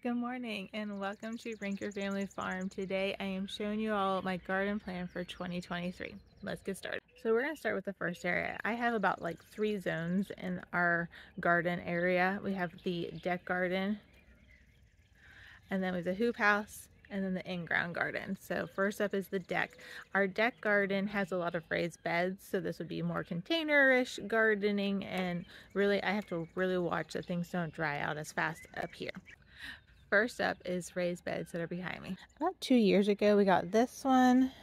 Good morning and welcome to Bring Your Family Farm. Today I am showing you all my garden plan for 2023. Let's get started. So we're going to start with the first area. I have about like 3 zones in our garden area. We have the deck garden, and then we have the hoop house, and then the in-ground garden. So first up is the deck. Our deck garden has a lot of raised beds, so this would be more container-ish gardening, and really I have to really watch that things don't dry out as fast up here. First up is raised beds that are behind me. About 2 years ago, we got this one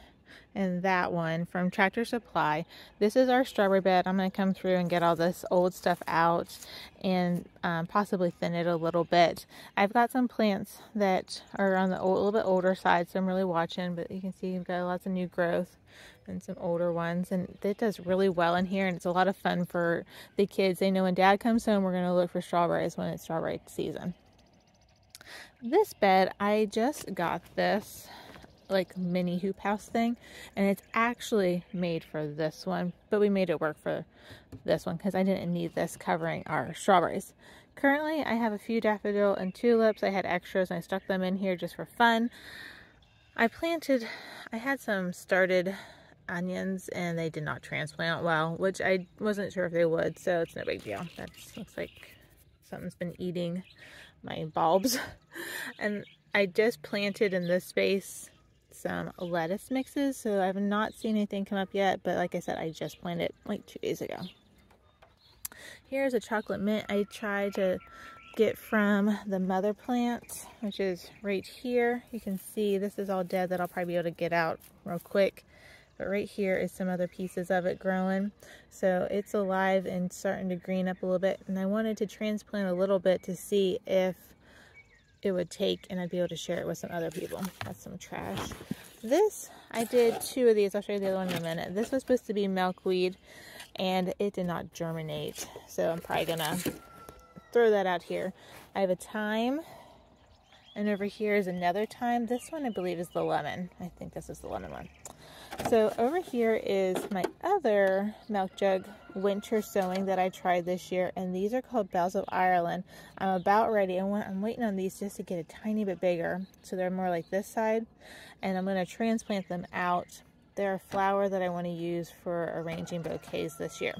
and that one from Tractor Supply. This is our strawberry bed. I'm going to come through and get all this old stuff out and possibly thin it a little bit. I've got some plants that are on the a little bit older side, so I'm really watching, but you can see we've got lots of new growth and some older ones, and it does really well in here, and it's a lot of fun for the kids. They know when Dad comes home, we're going to look for strawberries when it's strawberry season. This bed, I just got this like mini hoop house thing, and it's actually made for this one, but we made it work for this one because I didn't need this covering our strawberries. Currently I have a few daffodil and tulips. I had extras and I stuck them in here just for fun. I had some started onions and they did not transplant well, which I wasn't sure if they would, so it's no big deal. That looks like something's been eating my bulbs. And I just planted in this space some lettuce mixes, so I have not seen anything come up yet, but like I said, I just planted like 2 days ago. Here's a chocolate mint I tried to get from the mother plant, which is right here. You can see this is all dead that I'll probably be able to get out real quick, but right here is some other pieces of it growing, so it's alive and starting to green up a little bit, and I wanted to transplant a little bit to see if it would take and I'd be able to share it with some other people. That's some trash. This, I did 2 of these. I'll show you the other one in a minute. This was supposed to be milkweed and it did not germinate, so I'm probably gonna throw that out here. I have a thyme, and over here is another thyme. This one I believe is the lemon. I think this is the lemon one. So over here is my other milk jug winter sowing that I tried this year, and these are called Bells of Ireland. I'm about ready. I'm waiting on these just to get a tiny bit bigger, so they're more like this side, and I'm going to transplant them out. They're a flower that I want to use for arranging bouquets this year.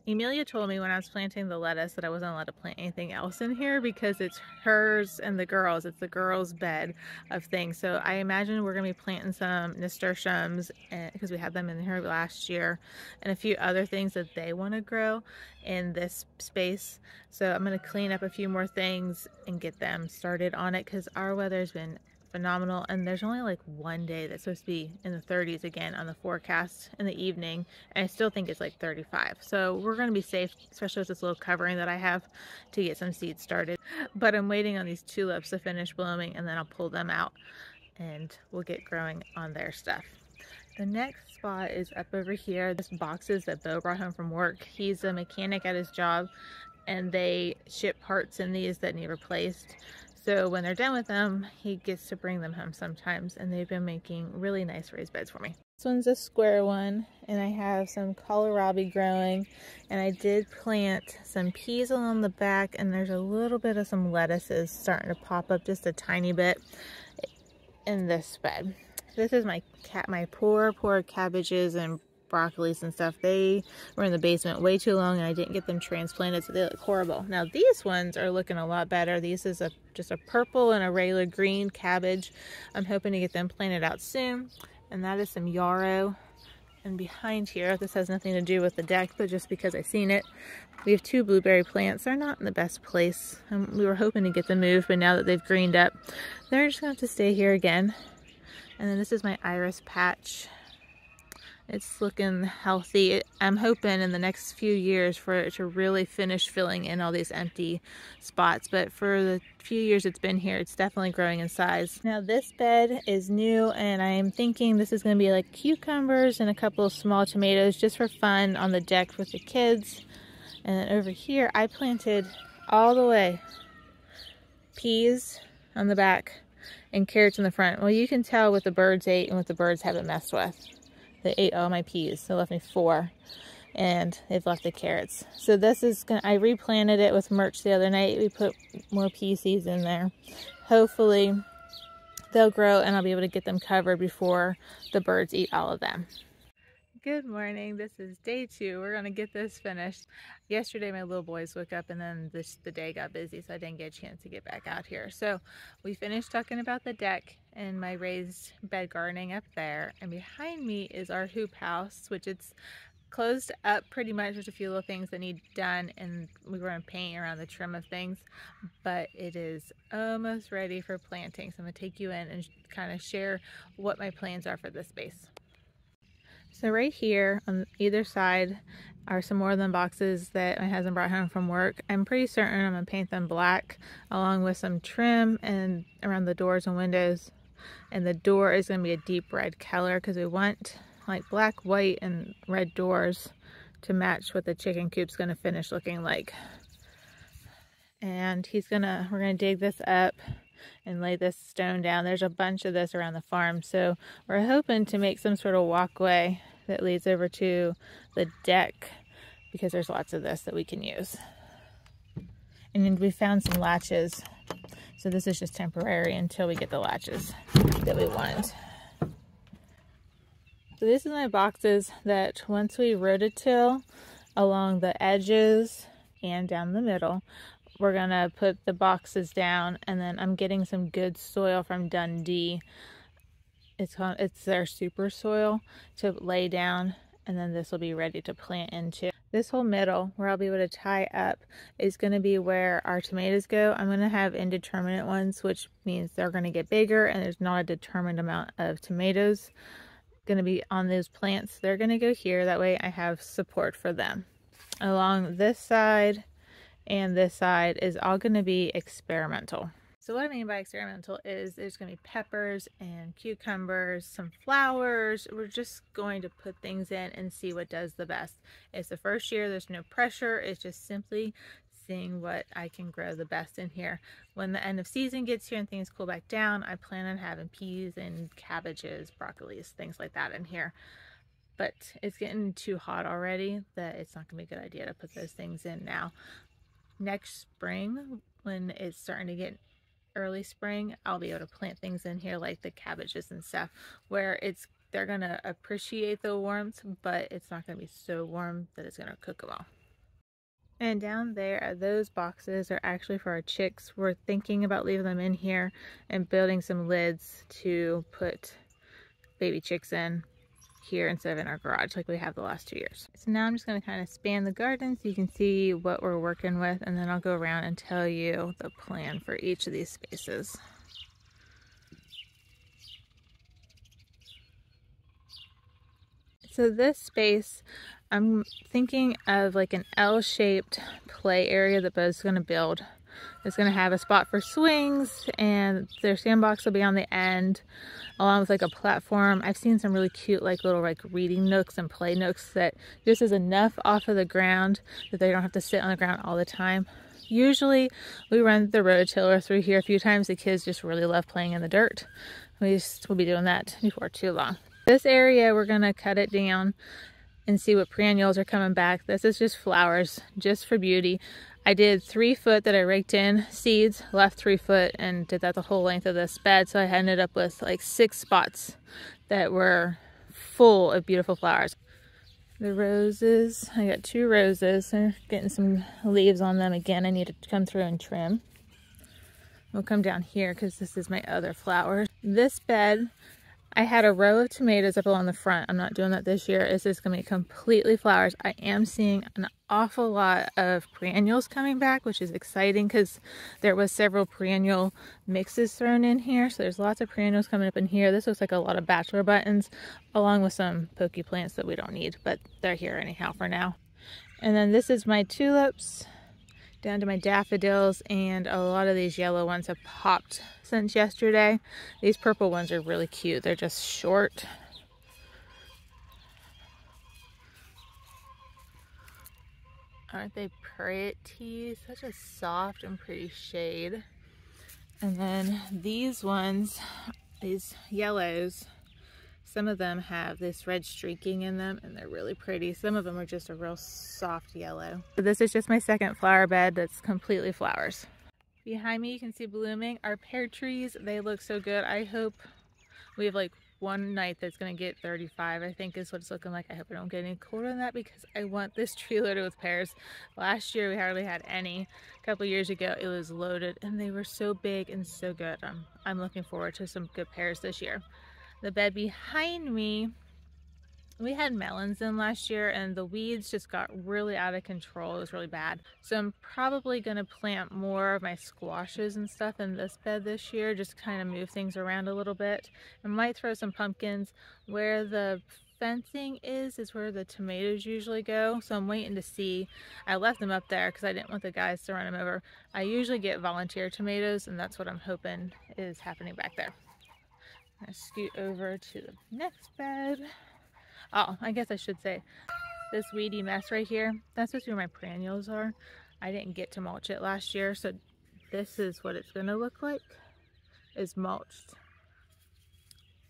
Emilia told me when I was planting the lettuce that I wasn't allowed to plant anything else in here because it's hers and the girls. It's the girls' bed of things. So I imagine we're going to be planting some nasturtiums because we had them in here last year, and a few other things that they want to grow in this space. So I'm going to clean up a few more things and get them started on it because our weather's been phenomenal, and there's only like 1 day that's supposed to be in the 30s again on the forecast in the evening, and I still think it's like 35. So we're going to be safe, especially with this little covering that I have to get some seeds started. But I'm waiting on these tulips to finish blooming, and then I'll pull them out and we'll get growing on their stuff. The next spot is up over here. This boxes that Bo brought home from work. He's a mechanic at his job, and they ship parts in these that need replaced. So when they're done with them, he gets to bring them home sometimes, and they've been making really nice raised beds for me. This one's a square one, and I have some kohlrabi growing, and I did plant some peas along the back, and there's a little bit of some lettuces starting to pop up just a tiny bit in this bed. This is my poor cabbages and broccolis and stuff. They were in the basement way too long, and I didn't get them transplanted, so they look horrible. Now these ones are looking a lot better. This is just a purple and a regular green cabbage. I'm hoping to get them planted out soon. And that is some yarrow. And behind here, this has nothing to do with the deck, but just because I've seen it, we have 2 blueberry plants. They're not in the best place. We were hoping to get them moved, but now that they've greened up, they're just going to have to stay here again. And then this is my iris patch. It's looking healthy. I'm hoping in the next few years for it to really finish filling in all these empty spots. But for the few years it's been here, it's definitely growing in size. Now this bed is new, and I'm thinking this is going to be like cucumbers and a couple of small tomatoes just for fun on the deck with the kids. And then over here I planted all the way peas on the back and carrots in the front. Well, you can tell what the birds ate and what the birds haven't messed with. They ate all my peas, so left me 4. and they've left the carrots. So this is gonna, I replanted it with mulch the other night. We put more pea seeds in there. Hopefully they'll grow and I'll be able to get them covered before the birds eat all of them. Good morning. This is day 2. We're gonna get this finished. Yesterday my little boys woke up and then the day got busy, so I didn't get a chance to get back out here. So we finished talking about the deck and my raised bed gardening up there, and behind me is our hoop house, which it's closed up pretty much. There's a few little things that need done, and we were going to paint around the trim of things, but it is almost ready for planting. So I'm going to take you in and kind of share what my plans are for this space. So right here on either side are some more of them boxes that my husband brought home from work. I'm pretty certain I'm going to paint them black along with some trim and around the doors and windows. And the door is going to be a deep red color because we want like black, white, and red doors to match what the chicken coop's going to finish looking like. And we're going to dig this up and lay this stone down. There's a bunch of this around the farm, so we're hoping to make some sort of walkway that leads over to the deck because there's lots of this that we can use. And then we found some latches, so this is just temporary until we get the latches that we want. So these are my boxes that once we rototill along the edges and down the middle, we're gonna put the boxes down, and then I'm getting some good soil from Dundee. It's their super soil to lay down, and then this will be ready to plant into. This whole middle where I'll be able to tie up is going to be where our tomatoes go. I'm going to have indeterminate ones, which means they're going to get bigger and there's not a determined amount of tomatoes going to be on those plants. They're going to go here. That way I have support for them. Along this side and this side is all going to be experimental. So what I mean by experimental is there's going to be peppers and cucumbers, some flowers. We're just going to put things in and see what does the best. It's the first year, there's no pressure. It's just simply seeing what I can grow the best in here. When the end of season gets here and things cool back down, I plan on having peas and cabbages, broccolis, things like that in here. But it's getting too hot already that it's not going to be a good idea to put those things in now. Next spring, when it's starting to get early spring, I'll be able to plant things in here like the cabbages and stuff where they're gonna appreciate the warmth, but it's not gonna be so warm that it's gonna cook them all. And down there, those boxes are actually for our chicks. We're thinking about leaving them in here and building some lids to put baby chicks in here instead of in our garage like we have the last 2 years. So now I'm just going to kind of span the garden so you can see what we're working with, and then I'll go around and tell you the plan for each of these spaces. So this space, I'm thinking of like an L-shaped play area that Bo's going to build. It's going to have a spot for swings, and their sandbox will be on the end along with like a platform. I've seen some really cute like little like reading nooks and play nooks that just is enough off of the ground that they don't have to sit on the ground all the time. Usually we run the rototiller through here a few times. The kids just really love playing in the dirt. We'll be doing that before too long. This area, we're going to cut it down and see what perennials are coming back. This is just flowers, just for beauty. I did 3 foot that I raked in seeds, left 3 foot, and did that the whole length of this bed. So I ended up with like 6 spots that were full of beautiful flowers. The roses, I got 2 roses. They're getting some leaves on them again. I need to come through and trim. We'll come down here because this is my other flower. This bed, I had a row of tomatoes up along the front. I'm not doing that this year. It's just going to be completely flowers. I am seeing an awful lot of perennials coming back, which is exciting because there was several perennial mixes thrown in here. So there's lots of perennials coming up in here. This looks like a lot of bachelor buttons along with some pokey plants that we don't need, but they're here anyhow for now. And then this is my tulips down to my daffodils, and a lot of these yellow ones have popped since yesterday. These purple ones are really cute. They're just short. Aren't they pretty? Such a soft and pretty shade. And then these ones, these yellows, Some of them have this red streaking in them and they're really pretty. Some of them are just a real soft yellow. So this is just my second flower bed that's completely flowers. Behind me you can see blooming our pear trees. They look so good. I hope we have like one night that's gonna get 35, I think is what it's looking like. I hope I don't get any colder than that because I want this tree loaded with pears. Last year we hardly had any. A couple years ago it was loaded and they were so big and so good. I'm looking forward to some good pears this year. The bed behind me, we had melons in last year and the weeds just got really out of control. It was really bad. So I'm probably going to plant more of my squashes and stuff in this bed this year, just kind of move things around a little bit. I might throw some pumpkins. Where the fencing is where the tomatoes usually go. So I'm waiting to see. I left them up there because I didn't want the guys to run them over. I usually get volunteer tomatoes and that's what I'm hoping is happening back there. I scoot over to the next bed. Oh, I guess I should say this weedy mess right here, that's supposed to be where my perennials are. I didn't get to mulch it last year, so this is what it's gonna look like, is mulched.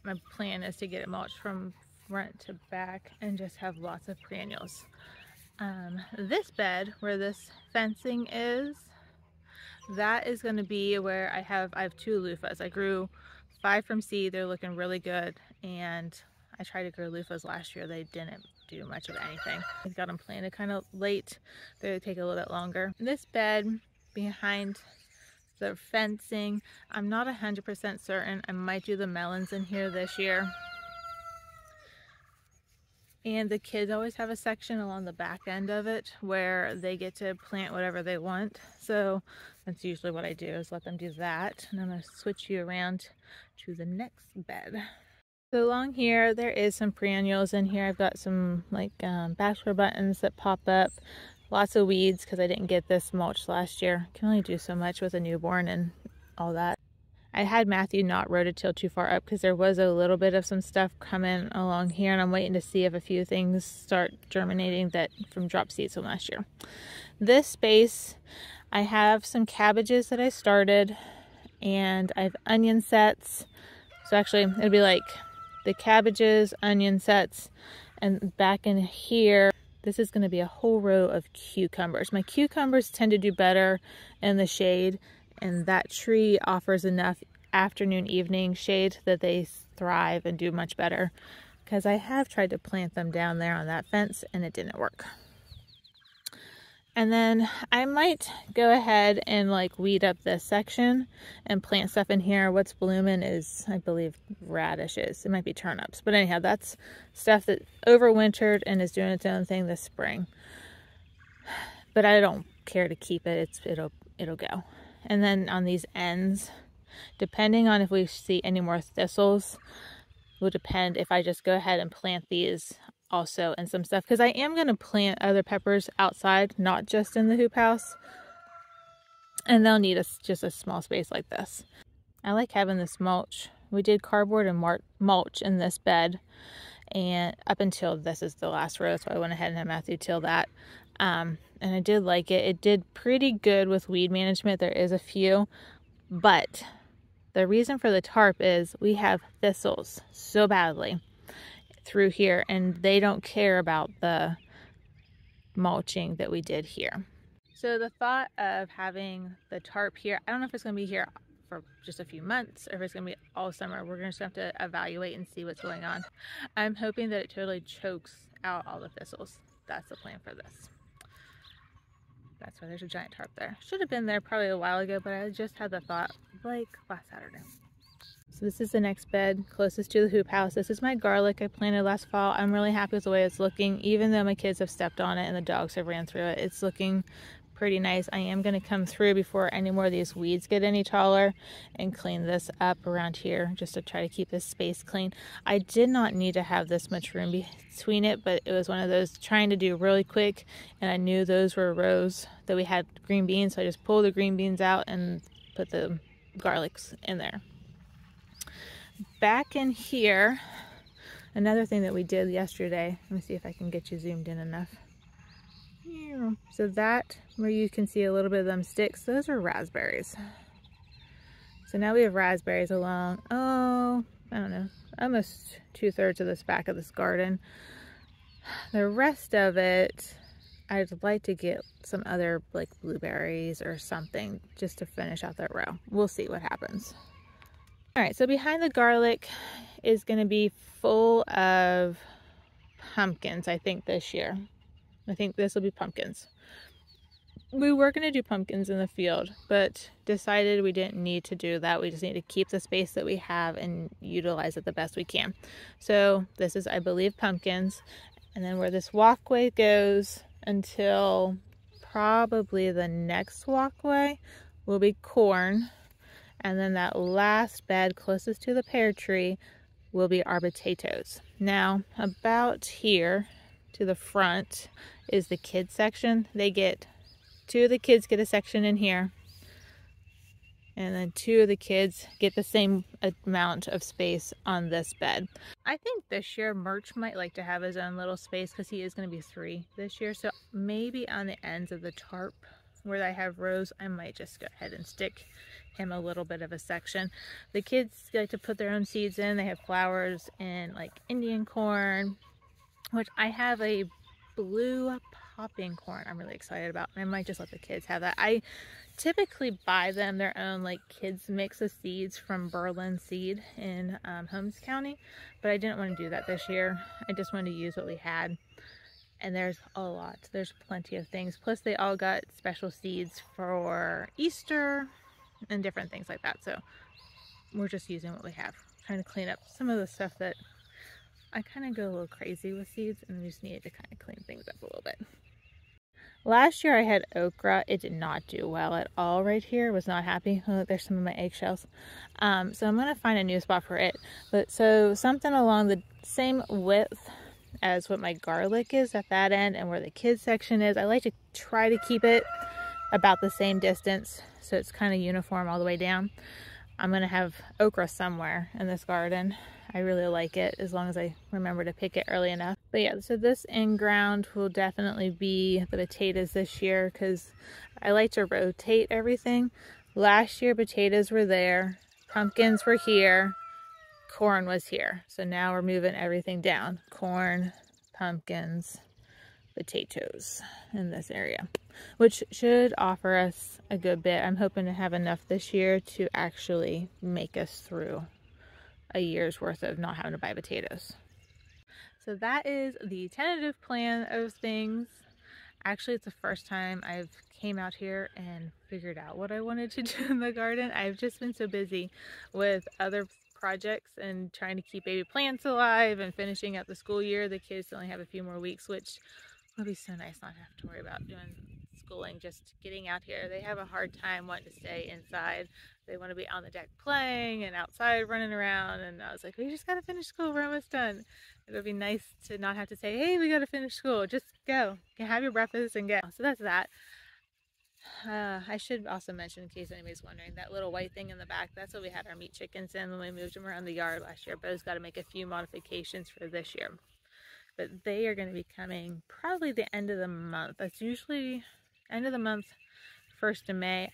My plan is to get it mulched from front to back and just have lots of perennials. This bed where this fencing is, that is going to be where I have 2 loofahs. I grew 5 from seed. They're looking really good, and I tried to grow loofahs last year. They didn't do much of anything. I got them planted kind of late. They take a little bit longer. This bed behind the fencing, I'm not 100% certain. I might do the melons in here this year. And the kids always have a section along the back end of it where they get to plant whatever they want. So that's usually what I do, is let them do that. And I'm going to switch you around to the next bed. So along here, there is some perennials in here. I've got some like bachelor buttons that pop up. Lots of weeds because I didn't get this mulch last year. Can only do so much with a newborn and all that. I had Matthew not rototill too far up because there was a little bit of some stuff coming along here, and I'm waiting to see if a few things start germinating that from drop seeds from last year. This space, I have some cabbages that I started, and I have onion sets. So actually it'd be like the cabbages, onion sets, and back in here, this is going to be a whole row of cucumbers. My cucumbers tend to do better in the shade, and that tree offers enough afternoon, evening shade that they thrive and do much better, because I have tried to plant them down there on that fence and it didn't work. And then I might go ahead and like weed up this section and plant stuff in here. What's blooming is, I believe, radishes. It might be turnips. But anyhow, that's stuff that overwintered and is doing its own thing this spring. But I don't care to keep it. It'll go. And then on these ends, depending on if we see any more thistles, will depend if I just go ahead and plant these also and some stuff, because I am going to plant other peppers outside, not just in the hoop house, and they'll need just a small space like this. I like having this mulch. We did cardboard and mulch in this bed, and up until this is the last row, so I went ahead and had Matthew till that. And I did like it. It did pretty good with weed management. There is a few, but the reason for the tarp is we have thistles so badly through here, and they don't care about the mulching that we did here. So the thought of having the tarp here, I don't know if it's going to be here for just a few months or if it's going to be all summer. We're going to have to evaluate and see what's going on. I'm hoping that it totally chokes out all the thistles. That's the plan for this. That's why there's a giant tarp there. Should have been there probably a while ago, but I just had the thought like last Saturday. So this is the next bed closest to the hoop house. This is my garlic I planted last fall. I'm really happy with the way it's looking, even though my kids have stepped on it and the dogs have ran through it. It's looking pretty nice. I am going to come through before any more of these weeds get any taller and clean this up around here just to try to keep this space clean. I did not need to have this much room between it, but it was one of those trying to do really quick, and I knew those were rows that we had green beans, so I just pulled the green beans out and put the garlics in there. Back in here, another thing that we did yesterday, let me see if I can get you zoomed in enough. So that, where you can see a little bit of them sticks, those are raspberries. So now we have raspberries along, I don't know, almost 2/3 of this back of this garden. The rest of it, I'd like to get some other like blueberries or something just to finish out that row. We'll see what happens. All right, so behind the garlic is going to be full of pumpkins, I think, this year. I think this will be pumpkins. We were going to do pumpkins in the field, but decided we didn't need to do that. We just need to keep the space that we have and utilize it the best we can. So this is, I believe, pumpkins. And then where this walkway goes until probably the next walkway will be corn. And then that last bed closest to the pear tree will be our potatoes. Now, about here to the front is the kids section. Two of the kids get a section in here, and then two of the kids get the same amount of space on this bed. I think this year Murch might like to have his own little space because he is going to be 3 this year. So maybe on the ends of the tarp where I have rows, I might just go ahead and stick him a little bit of a section. The kids like to put their own seeds in. They have flowers and like Indian corn, which I have a blue popping corn I'm really excited about. I might just let the kids have that. I typically buy them their own like kids mix of seeds from Berlin Seed in Holmes County, but I didn't want to do that this year. I just wanted to use what we had, and there's a lot. There's plenty of things. Plus they all got special seeds for Easter and different things like that. So we're just using what we have, trying to clean up some of the stuff that I kind of go a little crazy with seeds, and we just needed to kind of clean things up a little bit. Last year I had okra. It did not do well at all right here. Was not happy. Oh, there's some of my eggshells. So I'm going to find a new spot for it. But so something along the same width as what my garlic is at that end and where the kids section is. I like to try to keep it about the same distance so it's kind of uniform all the way down. I'm going to have okra somewhere in this garden. I really like it as long as I remember to pick it early enough. But yeah, so this in-ground will definitely be the potatoes this year because I like to rotate everything. Last year potatoes were there, pumpkins were here, corn was here. So now we're moving everything down. Corn, pumpkins, potatoes in this area, which should offer us a good bit. I'm hoping to have enough this year to actually make us through a year's worth of not having to buy potatoes. So that is the tentative plan of things. Actually, it's the first time I've came out here and figured out what I wanted to do in the garden. I've just been so busy with other projects and trying to keep baby plants alive and finishing out the school year. The kids only have a few more weeks, which will be so nice not to have to worry about doing schooling, just getting out here. They have a hard time wanting to stay inside. They want to be on the deck playing and outside running around, and I was like, we just got to finish school, we're almost done. It would be nice to not have to say, hey, we got to finish school. Just go. You can have your breakfast and go. So that's that. I should also mention, in case anybody's wondering, that little white thing in the back, that's what we had our meat chickens in when we moved them around the yard last year. Bo's got to make a few modifications for this year. But they are going to be coming probably the end of the month. That's usually end of the month, 1st of May.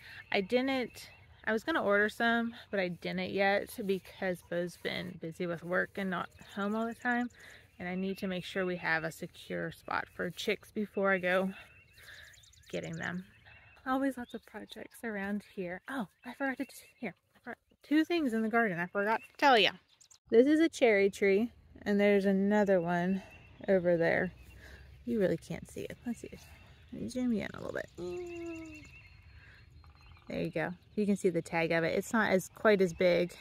I was going to order some, but I didn't yet because Bo's been busy with work and not home all the time. And I need to make sure we have a secure spot for chicks before I go getting them. Always lots of projects around here. Oh, I forgot to, 2 things in the garden I forgot to tell you. This is a cherry tree, and there's another one over there. You really can't see it. Let's see it. Zoom you in a little bit. There you go. You can see the tag of it. It's not quite as big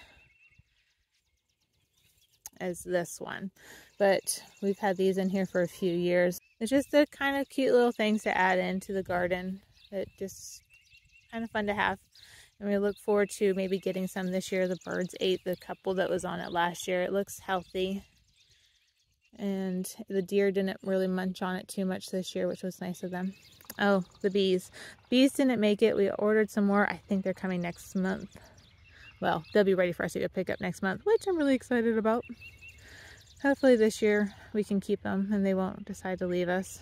as this one, but we've had these in here for a few years. It's just the kind of cute little things to add into the garden that just kind of fun to have. And we look forward to maybe getting some this year. The birds ate the couple that was on it last year. It looks healthy. And the deer didn't really munch on it too much this year, which was nice of them. Oh, the bees. Bees didn't make it. We ordered some more. I think they're coming next month. Well, they'll be ready for us to go pick up next month, which I'm really excited about. Hopefully this year we can keep them and they won't decide to leave us.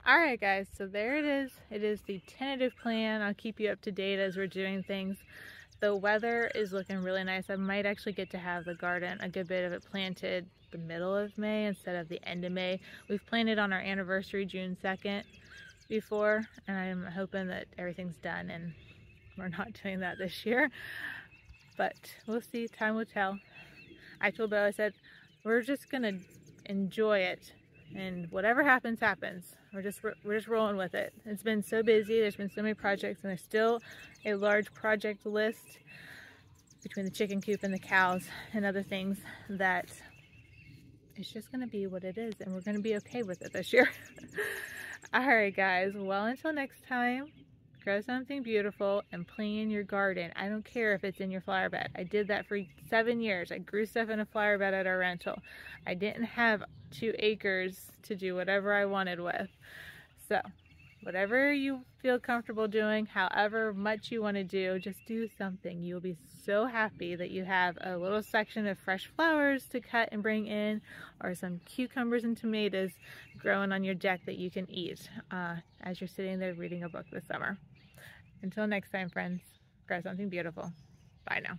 Alright guys, so there it is. It is the tentative plan. I'll keep you up to date as we're doing things. the weather is looking really nice. I might actually get to have the garden, a good bit of it planted the middle of May instead of the end of May. We've planted on our anniversary, June 2nd before, and I'm hoping that everything's done and we're not doing that this year. But we'll see, time will tell. I told Bo, I said, we're just gonna enjoy it, and whatever happens, happens. We're just rolling with it. It's been so busy, there's been so many projects, and there's still a large project list between the chicken coop and the cows and other things that it's just gonna be what it is, and we're gonna be okay with it this year. Alright guys, well, until next time, grow something beautiful and plan your garden. I don't care if it's in your flower bed. I did that for 7 years. I grew stuff in a flower bed at our rental. I didn't have 2 acres to do whatever I wanted with. So whatever you feel comfortable doing, however much you want to do, just do something. You'll be so happy that you have a little section of fresh flowers to cut and bring in, or some cucumbers and tomatoes growing on your deck that you can eat as you're sitting there reading a book this summer. Until next time, friends, grow something beautiful. Bye now.